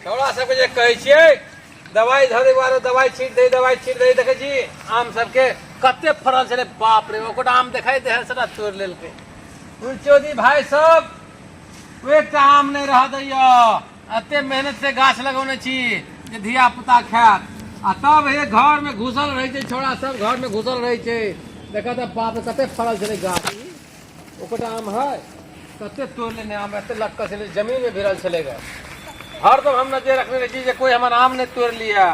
छोड़ा सबके जे कहै छियै दवाई धरे वाला दवाई छीट दे देखे छी आम सबके कते फरल छले बाप रे ओकरा आम देखाई दे सदा तोड़ लेलकै चौधरी भाई सब एक आम नहीं रह दैया अते मेहनत से गाछ लगौने छी जे धिया पुता खायत आ तब हे घर में घुसल रहे छै छोड़ा सब घर में घुसल रहे छै देखा त बाप रे कते फरल छले गाछ ओकरा आम है कते तोड़ लेने आम एते लटकल छले जमीन में भिरल छले ग हर तो हम नजर रखने रही जे कोई हमारा आम नहीं तोड़ लिया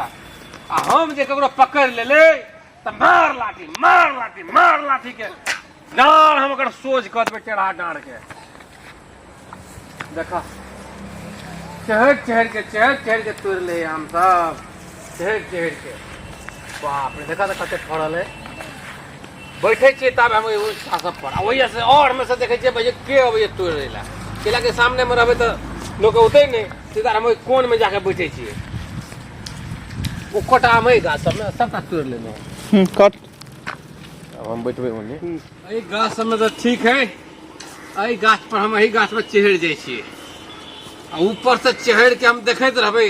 आ हम जे ककरो पकड़ ले तो मार लाठी के डार हम अगर सोच कर पे चढ़ा डार के देखा चढ़ के तोड़ ले आम सब चढ़ के बाप रे देखा तो कते फड़ल है बैठे छे तब हम सब पर वही से और में से देखे छे भाई के अबे तोड़ लेला केला के सामने में रहबे तो लोग उतै नहीं सीधा हम कोन में जाके बैठे छिए वो कटा आम है गाछ सब में सबटा तोड़ लेने कट अब हम बैठबे ओने एई गाछ सब में तो ठीक है एई गाछ पर हम एही गाछ पर चढ़ जाय छिए आ ऊपर से चढ़ के हम देखैत रहबे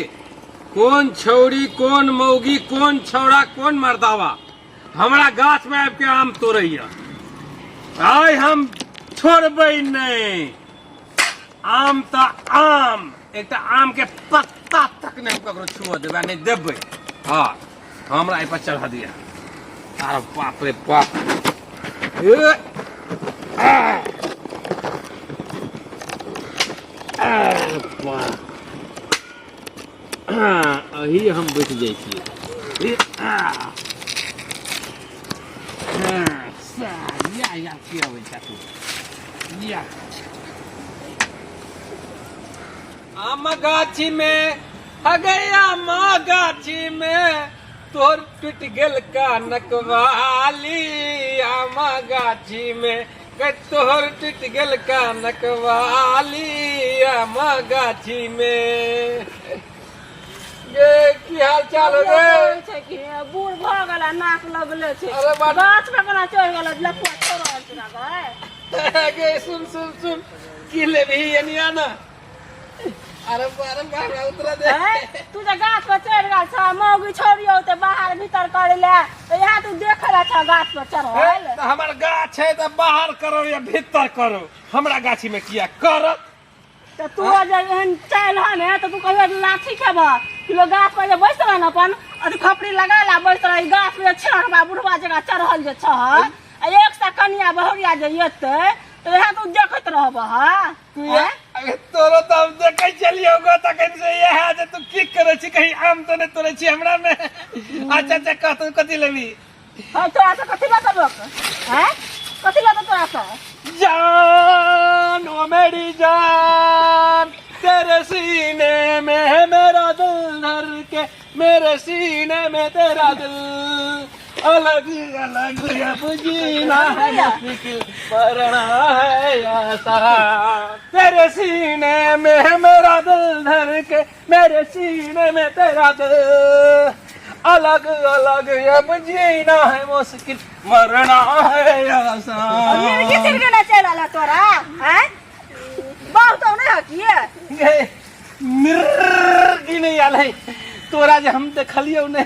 कौन छौड़ी कौन मौगी कौन छौड़ा कौन मर्दावा हमरा गाछ में आब के आम तोड़ैया आइ हम छोड़बै नहीं आम तो आम एक आम के पत्ता तक नहीं हम ककरो छुआ देबे नहीं देबे हाँ हमरा एहि पर चढ़ा दिया अरे बाप रे बाप अही हम बैठ जाइ छियै या की अबै छै तू या आम गाछी में हगया माँ गाछी में तोर टूट गेल कानक वाली आम गाछी में तोहर टूट गेल कानक वाली आम गाछी में गे की हाल चाल हो गे बूढ़ भ गेला नाक लगले छै गाछ पे कोना चढ़ गेला लपवा छोड़ रहल गे सुन की लेबही एनिया ना अरे बाहर उतरा दे तू जे गाछ पर चढ़ गेल छ मौगी छोड़ियो ते बाहर भीतर करे ले यहाँ तू देख रहा छ गाछ पर चढ़ल त हमर गाछ है त बाहर करो या भीतर करो हमरा गाछी में किया कर त तू जे एहन चल ह ने त तू कहियो लाठी खेब किलो गाछ पर जे बैस रह न अपन अथी खपड़ी लगाला बैस रह गाछ पे छड़बा बुढ़वा जगह चढ़ल जे छ एक से कनिया बहुरिया जे येते तो यहाँ तू देखत रहब हां तू ये तोरो त हम देखै चलियो गो त कैसे ये है जे तू की करे छी कहीं आम तो नहीं तोड़े छी हमरा में अच्छा कह तू कथि लेबी हां तो आ कथि बात लोक हैं कथि बात तो आसा जान ओ मेरी जान तेरे सीने में है मेरा दिल धर के मेरे सीने में तेरा दिल अलग अलग अब जीना है मुश्किल मरना है ऐसा तेरे सीने में है मेरा दिल धर के मेरे सीने में तेरा दिल अलग अलग अब जीना है मुश्किल मरना है ऐसा ये किसी के ना चला तोरा हैं बहुत नहीं हकिए मिर्गी नहीं आले तोरा जे हम देखलियो ने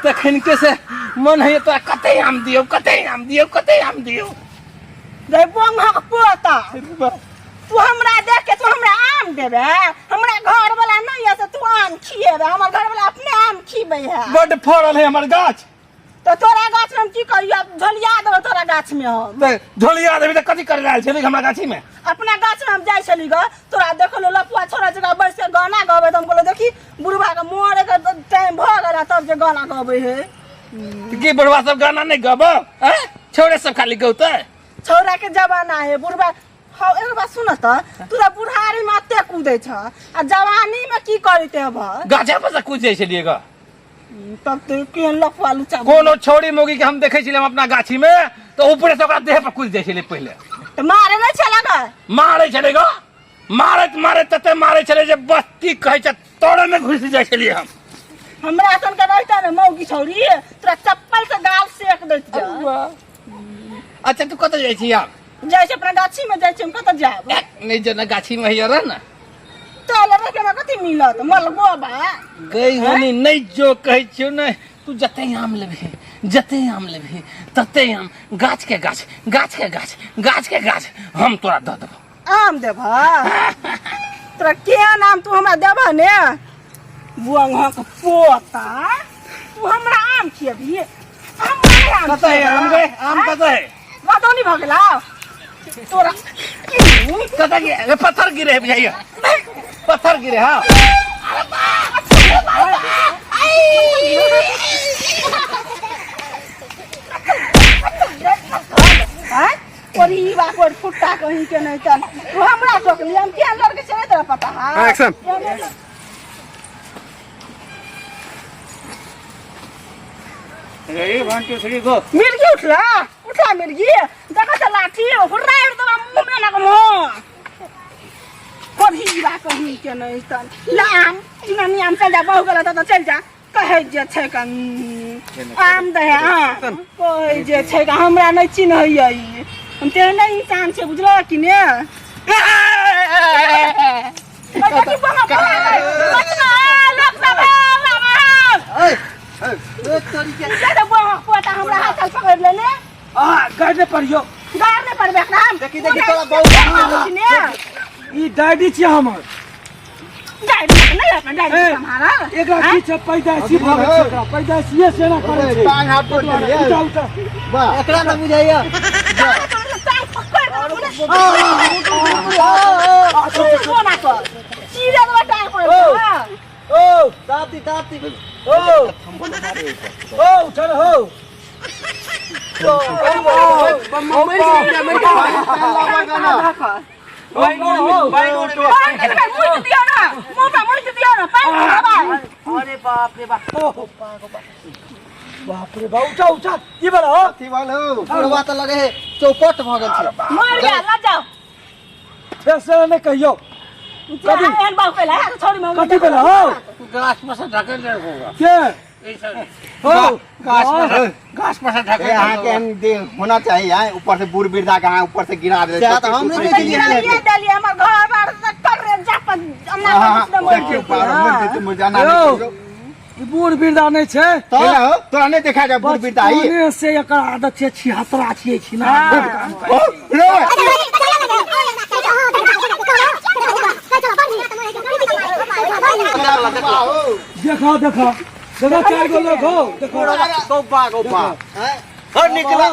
तखन के से मन है तो कते आम दियो रे बोंग पोता तू हमरा देख के तू हमरा आम देबे हमरा घर वाला नहीं है तू आम खिएबे हमर घर वाला अपने आम खिबे है बड फड़ल है हमर गाछ तो तोरा गाछ में हम की करियो झोलिया देबो तोरा गाछ में हम झोलिया देबे त कथि कर रहल छै हमरा गाछी में अपना गाछ में हम जाय छली ग तोरा देखलो लपुआ छोरा जगह बैठ के गाना गावे त हम कहलो देखी बुढ़वा के मोरे के टाइम भ गेला तब जे गाना गावे है की बुढ़वा सब गाना नहीं गाबो हैं छोरे सब खाली गौते छोरा के जमाना है बुढ़वा हां एगो बात सुन त तू त बुढ़ारी में अते कूदे छ आ जवानी में की करते अब गाछे पर से कूद जाय छलिए ग तब तो केन लफवा लुचा कोनो छोड़ी मोगी के हम देखे छिले अपना गाछी में तो ऊपर से ओकरा देह पर कूद जाय छले पहले तो मारे नहीं चला ग मारे छले ग मारे तते मारे छले जे बस्ती कहै छ तोड़े में घुस जाय छलिए हम हमरा सन के रहता न मौगी छोड़ी तोरा चप्पल से गाल सेक देत जा अच्छा तू कत जाय छी आप जैसे अपना गाछी में जाय छी हम कत जाब नहीं जना गाछी में हियर ना तो लगे के में कथि मिलत मलगो बा गई होनी नहीं जो कहै छियो नहीं तू जते आम लेबे तते आम गाछ के गाछ हम तोरा द देबो आम देब तोरा केहन आम तू हमरा देब ने बुआ के पोता तू हमरा आम खियबी कत है आम गे आम कत है बादोनी भ गेला तोरा कत गे पत्थर गिरे भैया पत्थर गिरे हां और ई बाकोर फुट्टा कहीं के नहीं तन तू हमरा टोकली हम क्या लड़के चले तेरा पता है एक्शन रे 1 2 3 गो मिर्गी उठला मिर्गी देखा से लाठी हुर्राड़ तो मुंह में ना मो और ई बा कहीं के नहीं तन लाम इनानी आम चल जा बहु गला तो चल जा कहे जे छै का आम दे हां कहे जे छै का हमरा नहीं चिन्हैया ई हम तेरे नहीं इंसान छे बुझलो कि ने गाड़ने पड़ियो गाड़ने पड़बे नाम देखी तोरा बहुत ई डैडी छी हमर डैडी नहीं अपन डैडी हमारा एकरा पीछे पैदाइशी भाग छै एकरा पैदाइशीए से ना करे छै टांग हाथ टूट गया वाह एकरा ना बुझाइया ओ ताती ओ चल हो अरे बाप रे बाप उठा की बोल हो थी वाला हो पूरा तो लगे है चौपट भ गेल छै मर गया ला जाओ फैसला नहीं कहियो कभी एन बाप पे ला छोड़ी में कथी बोल हो गाछ पर से ढकल होगा के ऐसा हो गाछ पर से ढकल यहाँ के दे होना चाहिए यहाँ ऊपर से बूढ़ वृद्धा का यहाँ ऊपर से गिरा दे तो हमने ये दलिया हमर घर बार से कर रे जा पर देखियो पार तुम जाना नहीं ई बूढ़ वृद्धा नहीं छै तोरा नहीं देखा जाए बूढ़ वृद्धा ही बचपने से एकर आदत छै छिहत्तरा छियै छी ना देखो चार गो लोग हो देखो गोपा हर निकला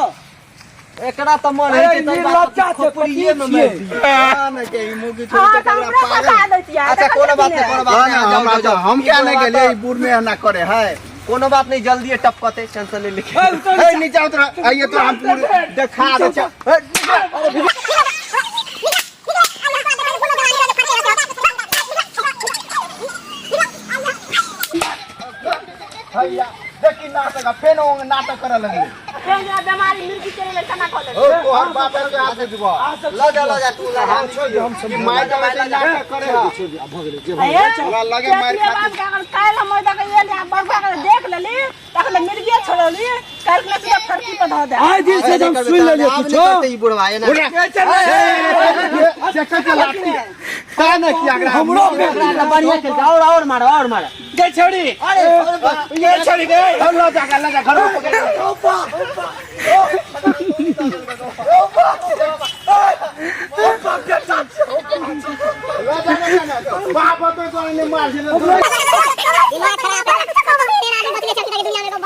एकरा त मन है कि लज्जा छै पुलिये में मैं ना के ई मुगी छोड़ के हमरा पता दैत या अच्छा कोनो बात नहीं हम क्या नहीं गेले ई बूढ़ में ना करे है कोनो बात नहीं जल्दी टपकते टेंशन ले लिखे ए नीचे उतर आइए तो हम पूरे दिखा दे भैया देखी नाटक फेनो नाटक करे लगी बीमारी मिर्गी चले ले तना खोले ओ तोहर बाप के हाथ से दिबो लगा तू लगा हम छोड़ हम सब मार के नाटक करे हा चला लगे मार खा अगर काल हम ओदा के ये बरखा के देख लेली तखन मिर्गी छोड़ली काल के सीधा फरकी पे ध दे आज दिन से हम सुन ले कुछो ई बुढ़वा है ना चक्कर के लाठी का न किया हमरो बढ़िया खेल और मार गई छोड़ी अरे ये छोड़ी गई हम लोग जा घर में पकड़ बाप तो ने मार दिया दिमाग खराब है तो कब दुनिया में बदले चलती दुनिया में तो